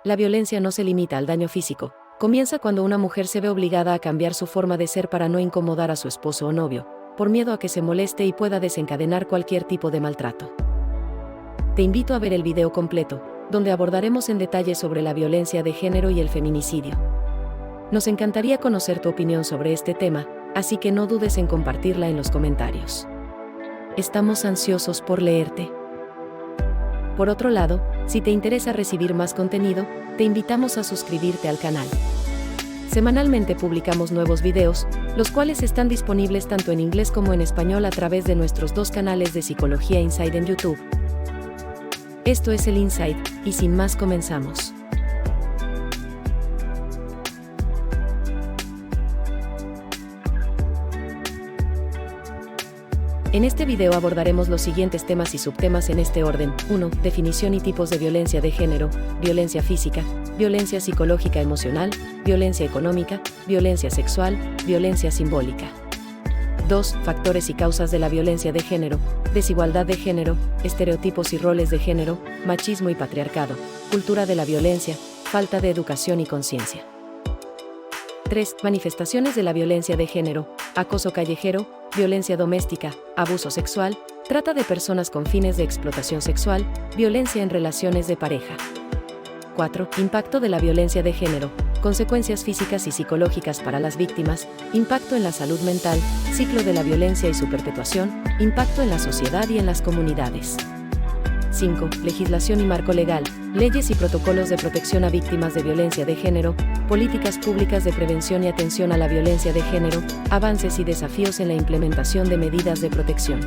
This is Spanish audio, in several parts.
La violencia no se limita al daño físico. Comienza cuando una mujer se ve obligada a cambiar su forma de ser para no incomodar a su esposo o novio, por miedo a que se moleste y pueda desencadenar cualquier tipo de maltrato. Te invito a ver el video completo, donde abordaremos en detalle sobre la violencia de género y el feminicidio. Nos encantaría conocer tu opinión sobre este tema, así que no dudes en compartirla en los comentarios. Estamos ansiosos por leerte. Por otro lado, si te interesa recibir más contenido, te invitamos a suscribirte al canal. Semanalmente publicamos nuevos videos, los cuales están disponibles tanto en inglés como en español a través de nuestros dos canales de Psicología Inside en YouTube. Esto es el Inside, y sin más comenzamos. En este video abordaremos los siguientes temas y subtemas en este orden. 1. Definición y tipos de violencia de género, violencia física, violencia psicológica emocional, violencia económica, violencia sexual, violencia simbólica. 2. Factores y causas de la violencia de género, desigualdad de género, estereotipos y roles de género, machismo y patriarcado, cultura de la violencia, falta de educación y conciencia. 3. Manifestaciones de la violencia de género, acoso callejero, violencia doméstica, abuso sexual, trata de personas con fines de explotación sexual, violencia en relaciones de pareja. 4. Impacto de la violencia de género, consecuencias físicas y psicológicas para las víctimas, impacto en la salud mental, ciclo de la violencia y su perpetuación, impacto en la sociedad y en las comunidades. 5. Legislación y marco legal, leyes y protocolos de protección a víctimas de violencia de género, políticas públicas de prevención y atención a la violencia de género, avances y desafíos en la implementación de medidas de protección.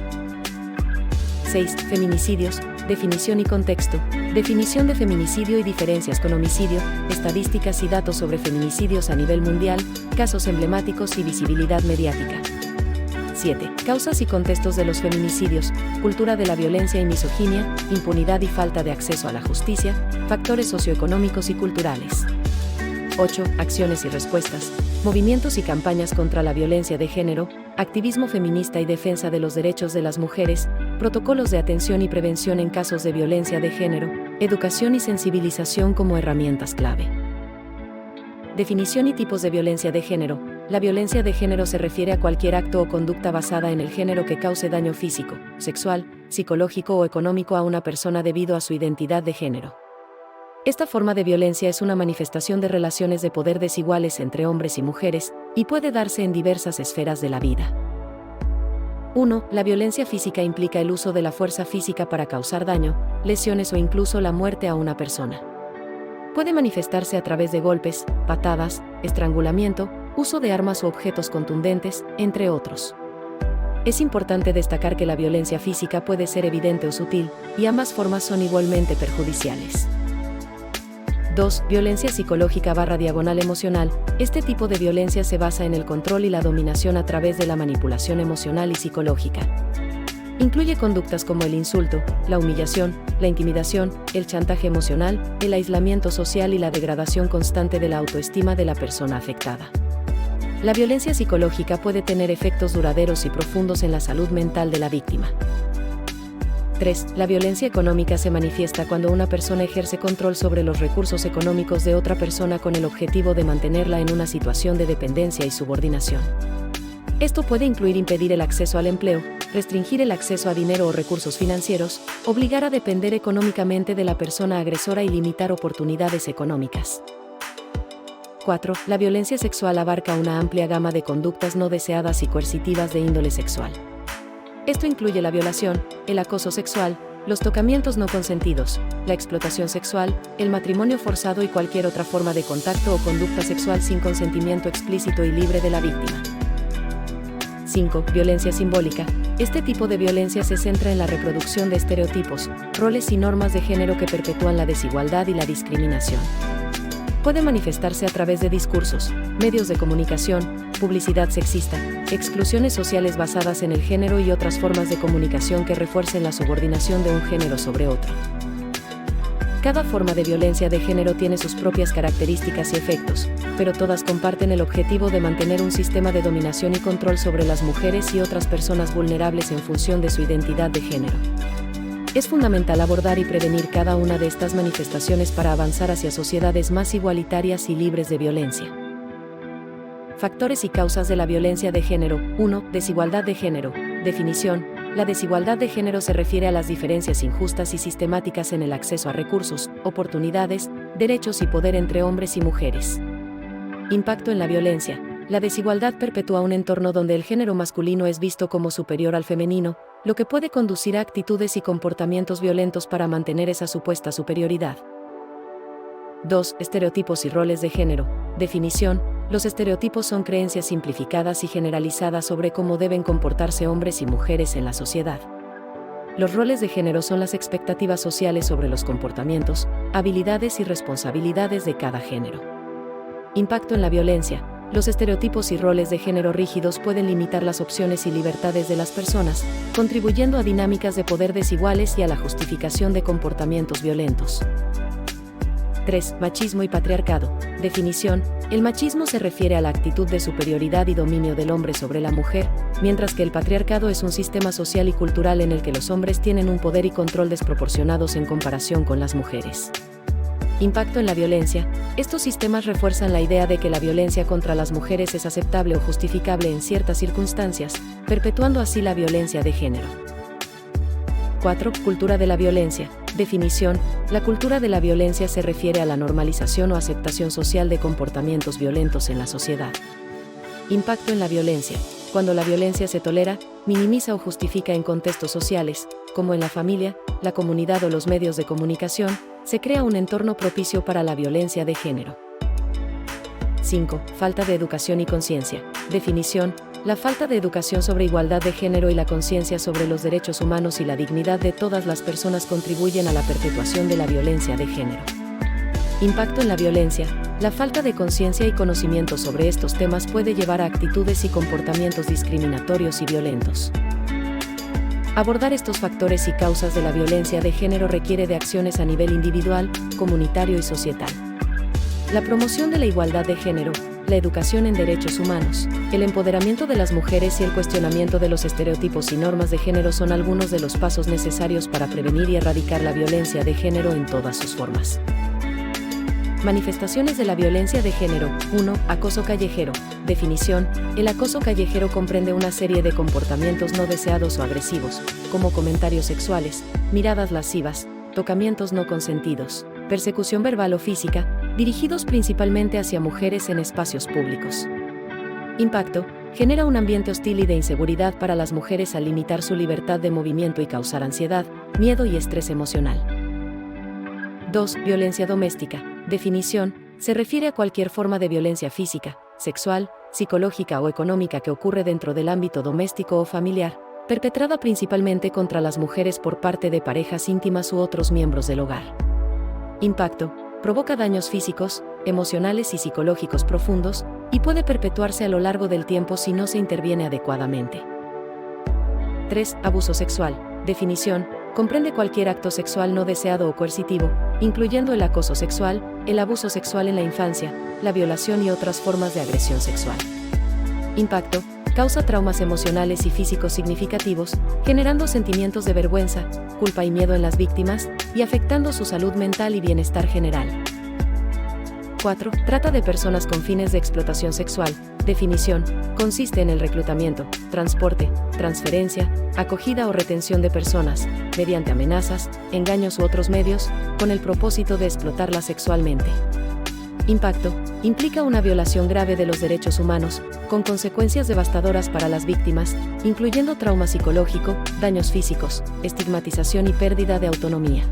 6. Feminicidios, definición y contexto, definición de feminicidio y diferencias con homicidio, estadísticas y datos sobre feminicidios a nivel mundial, casos emblemáticos y visibilidad mediática. 7. Causas y contextos de los feminicidios, cultura de la violencia y misoginia, impunidad y falta de acceso a la justicia, factores socioeconómicos y culturales. 8. Acciones y respuestas, movimientos y campañas contra la violencia de género, activismo feminista y defensa de los derechos de las mujeres, protocolos de atención y prevención en casos de violencia de género, educación y sensibilización como herramientas clave. Definición y tipos de violencia de género. La violencia de género se refiere a cualquier acto o conducta basada en el género que cause daño físico, sexual, psicológico o económico a una persona debido a su identidad de género. Esta forma de violencia es una manifestación de relaciones de poder desiguales entre hombres y mujeres, y puede darse en diversas esferas de la vida. 1. La violencia física implica el uso de la fuerza física para causar daño, lesiones o incluso la muerte a una persona. Puede manifestarse a través de golpes, patadas, estrangulamiento, uso de armas u objetos contundentes, entre otros. Es importante destacar que la violencia física puede ser evidente o sutil, y ambas formas son igualmente perjudiciales. 2. Violencia psicológica / emocional. Este tipo de violencia se basa en el control y la dominación a través de la manipulación emocional y psicológica. Incluye conductas como el insulto, la humillación, la intimidación, el chantaje emocional, el aislamiento social y la degradación constante de la autoestima de la persona afectada. La violencia psicológica puede tener efectos duraderos y profundos en la salud mental de la víctima. 3. La violencia económica se manifiesta cuando una persona ejerce control sobre los recursos económicos de otra persona con el objetivo de mantenerla en una situación de dependencia y subordinación. Esto puede incluir impedir el acceso al empleo, restringir el acceso a dinero o recursos financieros, obligar a depender económicamente de la persona agresora y limitar oportunidades económicas. 4. La violencia sexual abarca una amplia gama de conductas no deseadas y coercitivas de índole sexual. Esto incluye la violación, el acoso sexual, los tocamientos no consentidos, la explotación sexual, el matrimonio forzado y cualquier otra forma de contacto o conducta sexual sin consentimiento explícito y libre de la víctima. 5. Violencia simbólica. Este tipo de violencia se centra en la reproducción de estereotipos, roles y normas de género que perpetúan la desigualdad y la discriminación. Puede manifestarse a través de discursos, medios de comunicación, publicidad sexista, exclusiones sociales basadas en el género y otras formas de comunicación que refuercen la subordinación de un género sobre otro. Cada forma de violencia de género tiene sus propias características y efectos, pero todas comparten el objetivo de mantener un sistema de dominación y control sobre las mujeres y otras personas vulnerables en función de su identidad de género. Es fundamental abordar y prevenir cada una de estas manifestaciones para avanzar hacia sociedades más igualitarias y libres de violencia. Factores y causas de la violencia de género. 1. Desigualdad de género. Definición. La desigualdad de género se refiere a las diferencias injustas y sistemáticas en el acceso a recursos, oportunidades, derechos y poder entre hombres y mujeres. Impacto en la violencia. La desigualdad perpetúa un entorno donde el género masculino es visto como superior al femenino, lo que puede conducir a actitudes y comportamientos violentos para mantener esa supuesta superioridad. 2. Estereotipos y roles de género. Definición. Los estereotipos son creencias simplificadas y generalizadas sobre cómo deben comportarse hombres y mujeres en la sociedad. Los roles de género son las expectativas sociales sobre los comportamientos, habilidades y responsabilidades de cada género. Impacto en la violencia. Los estereotipos y roles de género rígidos pueden limitar las opciones y libertades de las personas, contribuyendo a dinámicas de poder desiguales y a la justificación de comportamientos violentos. 3. Machismo y patriarcado. Definición. El machismo se refiere a la actitud de superioridad y dominio del hombre sobre la mujer, mientras que el patriarcado es un sistema social y cultural en el que los hombres tienen un poder y control desproporcionados en comparación con las mujeres. Impacto en la violencia. Estos sistemas refuerzan la idea de que la violencia contra las mujeres es aceptable o justificable en ciertas circunstancias, perpetuando así la violencia de género. 4. Cultura de la violencia. Definición. La cultura de la violencia se refiere a la normalización o aceptación social de comportamientos violentos en la sociedad. Impacto en la violencia. Cuando la violencia se tolera, minimiza o justifica en contextos sociales, como en la familia, la comunidad o los medios de comunicación, se crea un entorno propicio para la violencia de género. 5. Falta de educación y conciencia. Definición. La falta de educación sobre igualdad de género y la conciencia sobre los derechos humanos y la dignidad de todas las personas contribuyen a la perpetuación de la violencia de género. Impacto en la violencia. La falta de conciencia y conocimiento sobre estos temas puede llevar a actitudes y comportamientos discriminatorios y violentos. Abordar estos factores y causas de la violencia de género requiere de acciones a nivel individual, comunitario y societal. La promoción de la igualdad de género, la educación en derechos humanos, el empoderamiento de las mujeres y el cuestionamiento de los estereotipos y normas de género son algunos de los pasos necesarios para prevenir y erradicar la violencia de género en todas sus formas. Manifestaciones de la violencia de género. 1. Acoso callejero. Definición. El acoso callejero comprende una serie de comportamientos no deseados o agresivos, como comentarios sexuales, miradas lascivas, tocamientos no consentidos, persecución verbal o física, dirigidos principalmente hacia mujeres en espacios públicos. Impacto. Genera un ambiente hostil y de inseguridad para las mujeres al limitar su libertad de movimiento y causar ansiedad, miedo y estrés emocional. 2. Violencia doméstica. Definición. Se refiere a cualquier forma de violencia física, sexual, psicológica o económica que ocurre dentro del ámbito doméstico o familiar, perpetrada principalmente contra las mujeres por parte de parejas íntimas u otros miembros del hogar. Impacto. Provoca daños físicos, emocionales y psicológicos profundos, y puede perpetuarse a lo largo del tiempo si no se interviene adecuadamente. 3. Abuso sexual. Definición. Comprende cualquier acto sexual no deseado o coercitivo, incluyendo el acoso sexual, el abuso sexual en la infancia, la violación y otras formas de agresión sexual. Impacto. Causa traumas emocionales y físicos significativos, generando sentimientos de vergüenza, culpa y miedo en las víctimas, y afectando su salud mental y bienestar general. 4. Trata de personas con fines de explotación sexual. Definición. Consiste en el reclutamiento, transporte, transferencia, acogida o retención de personas, mediante amenazas, engaños u otros medios, con el propósito de explotarlas sexualmente. Impacto. Implica una violación grave de los derechos humanos, con consecuencias devastadoras para las víctimas, incluyendo trauma psicológico, daños físicos, estigmatización y pérdida de autonomía.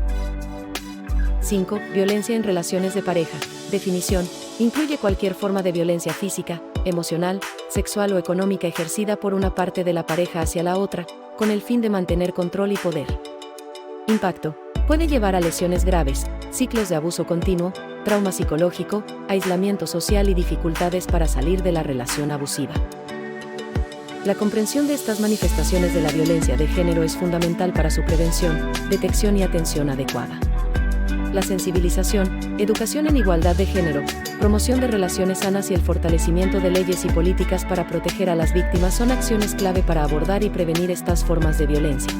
5. Violencia en relaciones de pareja. Definición. Incluye cualquier forma de violencia física, emocional, sexual o económica ejercida por una parte de la pareja hacia la otra, con el fin de mantener control y poder. Impacto. Puede llevar a lesiones graves, ciclos de abuso continuo, trauma psicológico, aislamiento social y dificultades para salir de la relación abusiva. La comprensión de estas manifestaciones de la violencia de género es fundamental para su prevención, detección y atención adecuada. La sensibilización, educación en igualdad de género, promoción de relaciones sanas y el fortalecimiento de leyes y políticas para proteger a las víctimas son acciones clave para abordar y prevenir estas formas de violencia.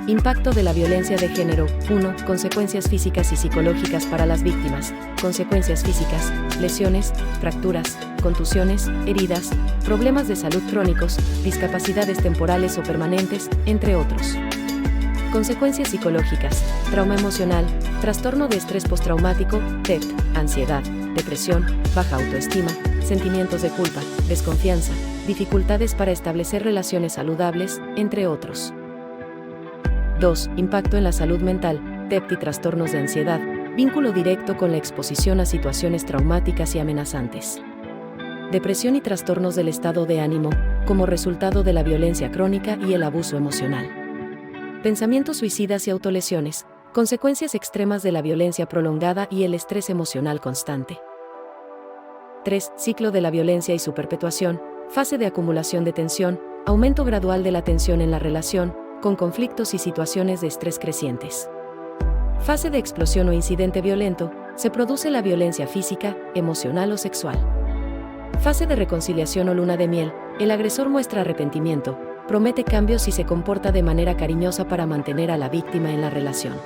Impacto de la violencia de género. 1. Consecuencias físicas y psicológicas para las víctimas. Consecuencias físicas: lesiones, fracturas, contusiones, heridas, problemas de salud crónicos, discapacidades temporales o permanentes, entre otros. Consecuencias psicológicas: trauma emocional, trastorno de estrés postraumático, TEP, ansiedad, depresión, baja autoestima, sentimientos de culpa, desconfianza, dificultades para establecer relaciones saludables, entre otros. 2. Impacto en la salud mental, TEP y trastornos de ansiedad, vínculo directo con la exposición a situaciones traumáticas y amenazantes. Depresión y trastornos del estado de ánimo, como resultado de la violencia crónica y el abuso emocional. Pensamientos suicidas y autolesiones, consecuencias extremas de la violencia prolongada y el estrés emocional constante. 3. Ciclo de la violencia y su perpetuación, fase de acumulación de tensión, aumento gradual de la tensión en la relación, con conflictos y situaciones de estrés crecientes. Fase de explosión o incidente violento, se produce la violencia física, emocional o sexual. Fase de reconciliación o luna de miel, el agresor muestra arrepentimiento, promete cambios y se comporta de manera cariñosa para mantener a la víctima en la relación.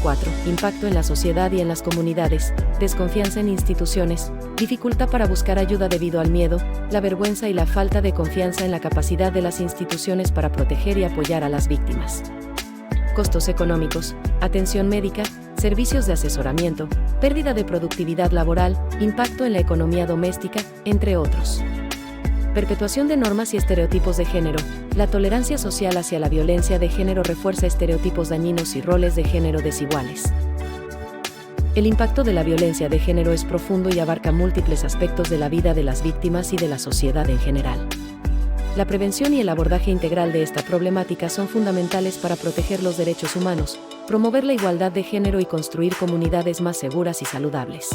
4. Impacto en la sociedad y en las comunidades, desconfianza en instituciones, dificultad para buscar ayuda debido al miedo, la vergüenza y la falta de confianza en la capacidad de las instituciones para proteger y apoyar a las víctimas. Costos económicos, atención médica, servicios de asesoramiento, pérdida de productividad laboral, impacto en la economía doméstica, entre otros. Perpetuación de normas y estereotipos de género. La tolerancia social hacia la violencia de género refuerza estereotipos dañinos y roles de género desiguales. El impacto de la violencia de género es profundo y abarca múltiples aspectos de la vida de las víctimas y de la sociedad en general. La prevención y el abordaje integral de esta problemática son fundamentales para proteger los derechos humanos, promover la igualdad de género y construir comunidades más seguras y saludables.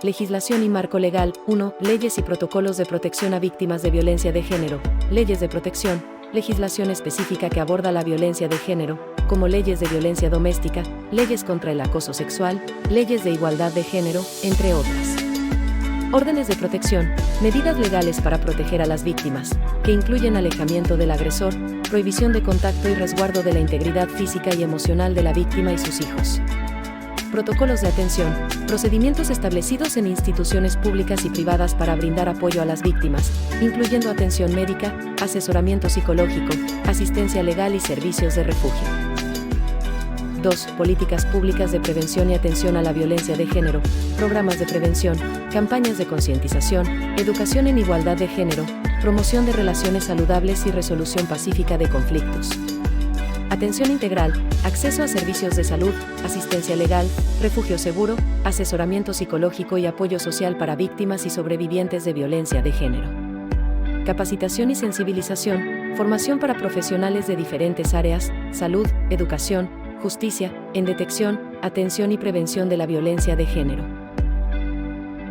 Legislación y marco legal. 1. Leyes y protocolos de protección a víctimas de violencia de género. Leyes de protección. Legislación específica que aborda la violencia de género, como leyes de violencia doméstica, leyes contra el acoso sexual, leyes de igualdad de género, entre otras. Órdenes de protección. Medidas legales para proteger a las víctimas, que incluyen alejamiento del agresor, prohibición de contacto y resguardo de la integridad física y emocional de la víctima y sus hijos. Protocolos de atención, procedimientos establecidos en instituciones públicas y privadas para brindar apoyo a las víctimas, incluyendo atención médica, asesoramiento psicológico, asistencia legal y servicios de refugio. 2. Políticas públicas de prevención y atención a la violencia de género, programas de prevención, campañas de concientización, educación en igualdad de género, promoción de relaciones saludables y resolución pacífica de conflictos. Atención integral, acceso a servicios de salud, asistencia legal, refugio seguro, asesoramiento psicológico y apoyo social para víctimas y sobrevivientes de violencia de género. Capacitación y sensibilización, formación para profesionales de diferentes áreas, salud, educación, justicia, en detección, atención y prevención de la violencia de género.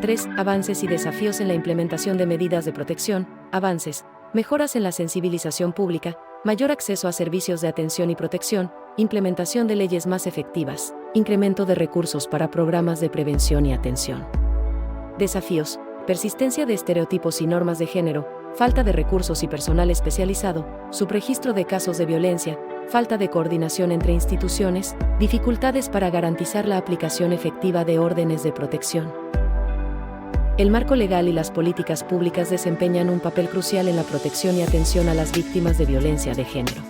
3. Avances y desafíos en la implementación de medidas de protección. Avances, mejoras en la sensibilización pública, mayor acceso a servicios de atención y protección, implementación de leyes más efectivas, incremento de recursos para programas de prevención y atención. Desafíos: persistencia de estereotipos y normas de género, falta de recursos y personal especializado, subregistro de casos de violencia, falta de coordinación entre instituciones, dificultades para garantizar la aplicación efectiva de órdenes de protección. El marco legal y las políticas públicas desempeñan un papel crucial en la protección y atención a las víctimas de violencia de género.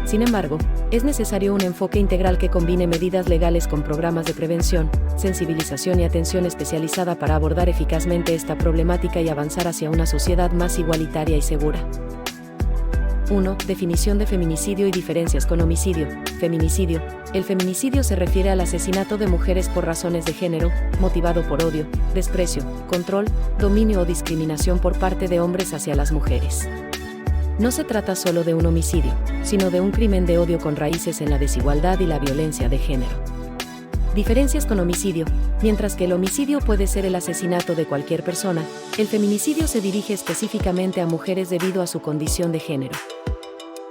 Sin embargo, es necesario un enfoque integral que combine medidas legales con programas de prevención, sensibilización y atención especializada para abordar eficazmente esta problemática y avanzar hacia una sociedad más igualitaria y segura. 1. Definición de feminicidio y diferencias con homicidio. Feminicidio. El feminicidio se refiere al asesinato de mujeres por razones de género, motivado por odio, desprecio, control, dominio o discriminación por parte de hombres hacia las mujeres. No se trata solo de un homicidio, sino de un crimen de odio con raíces en la desigualdad y la violencia de género. Diferencias con homicidio. Mientras que el homicidio puede ser el asesinato de cualquier persona, el feminicidio se dirige específicamente a mujeres debido a su condición de género.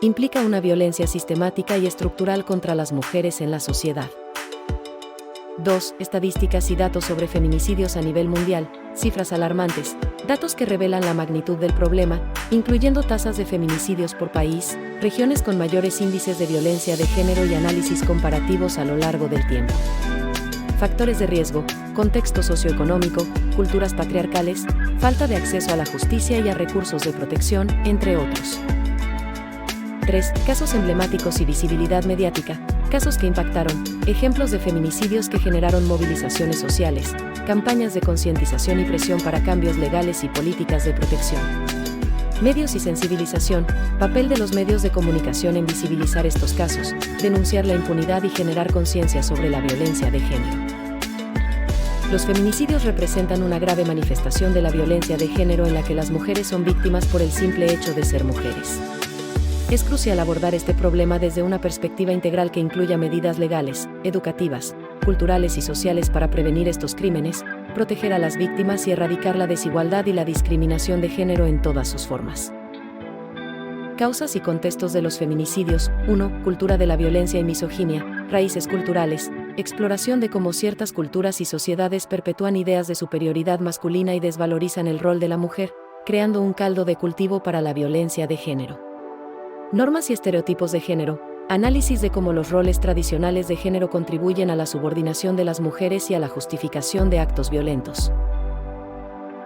Implica una violencia sistemática y estructural contra las mujeres en la sociedad. 2. Estadísticas y datos sobre feminicidios a nivel mundial, cifras alarmantes, datos que revelan la magnitud del problema, incluyendo tasas de feminicidios por país, regiones con mayores índices de violencia de género y análisis comparativos a lo largo del tiempo. Factores de riesgo, contexto socioeconómico, culturas patriarcales, falta de acceso a la justicia y a recursos de protección, entre otros. 3. Casos emblemáticos y visibilidad mediática, casos que impactaron, ejemplos de feminicidios que generaron movilizaciones sociales, campañas de concientización y presión para cambios legales y políticas de protección. Medios y sensibilización, papel de los medios de comunicación en visibilizar estos casos, denunciar la impunidad y generar conciencia sobre la violencia de género. Los feminicidios representan una grave manifestación de la violencia de género en la que las mujeres son víctimas por el simple hecho de ser mujeres. Es crucial abordar este problema desde una perspectiva integral que incluya medidas legales, educativas, culturales y sociales para prevenir estos crímenes, proteger a las víctimas y erradicar la desigualdad y la discriminación de género en todas sus formas. Causas y contextos de los feminicidios. 1. Cultura de la violencia y misoginia, raíces culturales, exploración de cómo ciertas culturas y sociedades perpetúan ideas de superioridad masculina y desvalorizan el rol de la mujer, creando un caldo de cultivo para la violencia de género. Normas y estereotipos de género, análisis de cómo los roles tradicionales de género contribuyen a la subordinación de las mujeres y a la justificación de actos violentos.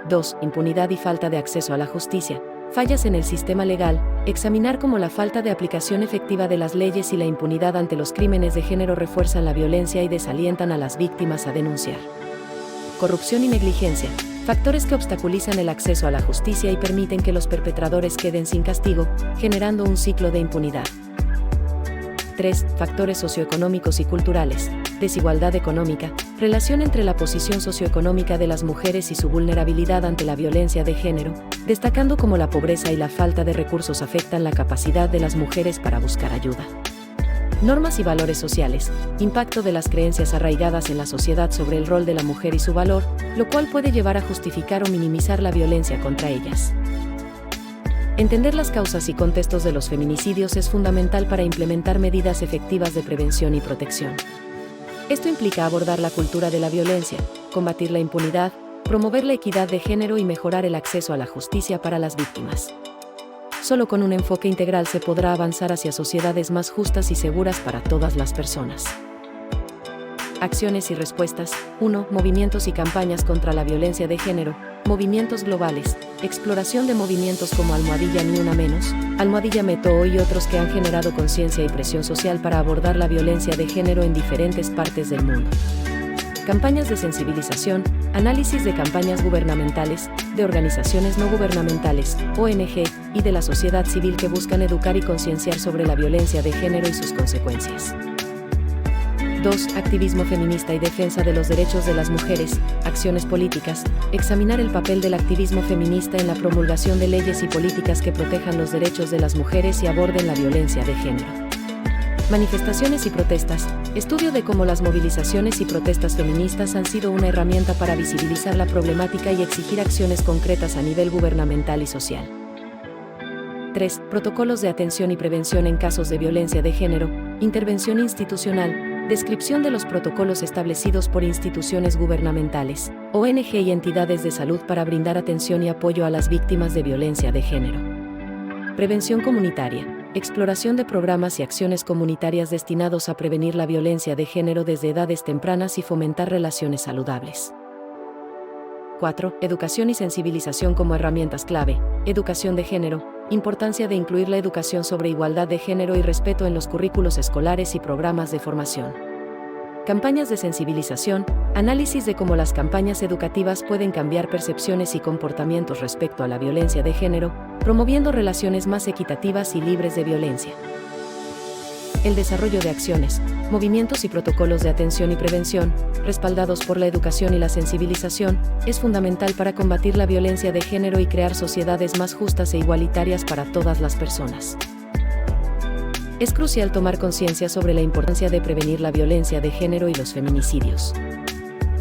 2. Impunidad y falta de acceso a la justicia, fallas en el sistema legal, examinar cómo la falta de aplicación efectiva de las leyes y la impunidad ante los crímenes de género refuerzan la violencia y desalientan a las víctimas a denunciar. Corrupción y negligencia, factores que obstaculizan el acceso a la justicia y permiten que los perpetradores queden sin castigo, generando un ciclo de impunidad. 3. Factores socioeconómicos y culturales, desigualdad económica, relación entre la posición socioeconómica de las mujeres y su vulnerabilidad ante la violencia de género, destacando cómo la pobreza y la falta de recursos afectan la capacidad de las mujeres para buscar ayuda. Normas y valores sociales, impacto de las creencias arraigadas en la sociedad sobre el rol de la mujer y su valor, lo cual puede llevar a justificar o minimizar la violencia contra ellas. Entender las causas y contextos de los feminicidios es fundamental para implementar medidas efectivas de prevención y protección. Esto implica abordar la cultura de la violencia, combatir la impunidad, promover la equidad de género y mejorar el acceso a la justicia para las víctimas. Solo con un enfoque integral se podrá avanzar hacia sociedades más justas y seguras para todas las personas. Acciones y respuestas. 1. Movimientos y campañas contra la violencia de género. Movimientos globales. Exploración de movimientos como Almohadilla Ni Una Menos, Almohadilla Meto y otros que han generado conciencia y presión social para abordar la violencia de género en diferentes partes del mundo. Campañas de sensibilización, análisis de campañas gubernamentales, de organizaciones no gubernamentales, ONG, y de la sociedad civil que buscan educar y concienciar sobre la violencia de género y sus consecuencias. 2. Activismo feminista y defensa de los derechos de las mujeres, acciones políticas, examinar el papel del activismo feminista en la promulgación de leyes y políticas que protejan los derechos de las mujeres y aborden la violencia de género. Manifestaciones y protestas, estudio de cómo las movilizaciones y protestas feministas han sido una herramienta para visibilizar la problemática y exigir acciones concretas a nivel gubernamental y social. 3. Protocolos de atención y prevención en casos de violencia de género, intervención institucional, descripción de los protocolos establecidos por instituciones gubernamentales, ONG y entidades de salud para brindar atención y apoyo a las víctimas de violencia de género. Prevención comunitaria. Exploración de programas y acciones comunitarias destinados a prevenir la violencia de género desde edades tempranas y fomentar relaciones saludables. 4. Educación y sensibilización como herramientas clave. Educación de género. Importancia de incluir la educación sobre igualdad de género y respeto en los currículos escolares y programas de formación. Campañas de sensibilización, análisis de cómo las campañas educativas pueden cambiar percepciones y comportamientos respecto a la violencia de género, promoviendo relaciones más equitativas y libres de violencia. El desarrollo de acciones, movimientos y protocolos de atención y prevención, respaldados por la educación y la sensibilización, es fundamental para combatir la violencia de género y crear sociedades más justas e igualitarias para todas las personas. Es crucial tomar conciencia sobre la importancia de prevenir la violencia de género y los feminicidios.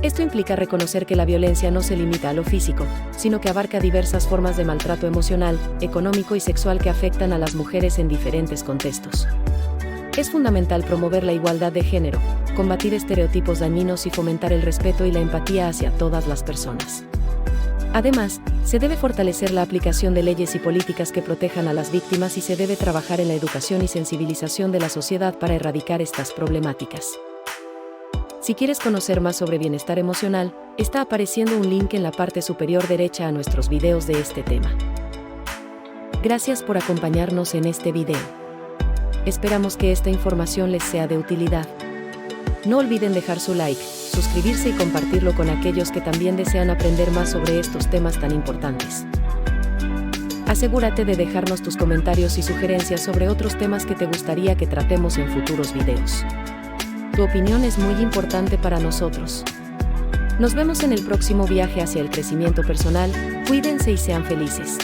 Esto implica reconocer que la violencia no se limita a lo físico, sino que abarca diversas formas de maltrato emocional, económico y sexual que afectan a las mujeres en diferentes contextos. Es fundamental promover la igualdad de género, combatir estereotipos dañinos y fomentar el respeto y la empatía hacia todas las personas. Además, se debe fortalecer la aplicación de leyes y políticas que protejan a las víctimas y se debe trabajar en la educación y sensibilización de la sociedad para erradicar estas problemáticas. Si quieres conocer más sobre bienestar emocional, está apareciendo un link en la parte superior derecha a nuestros videos de este tema. Gracias por acompañarnos en este video. Esperamos que esta información les sea de utilidad. No olviden dejar su like, suscribirse y compartirlo con aquellos que también desean aprender más sobre estos temas tan importantes. Asegúrate de dejarnos tus comentarios y sugerencias sobre otros temas que te gustaría que tratemos en futuros videos. Tu opinión es muy importante para nosotros. Nos vemos en el próximo viaje hacia el crecimiento personal. Cuídense y sean felices.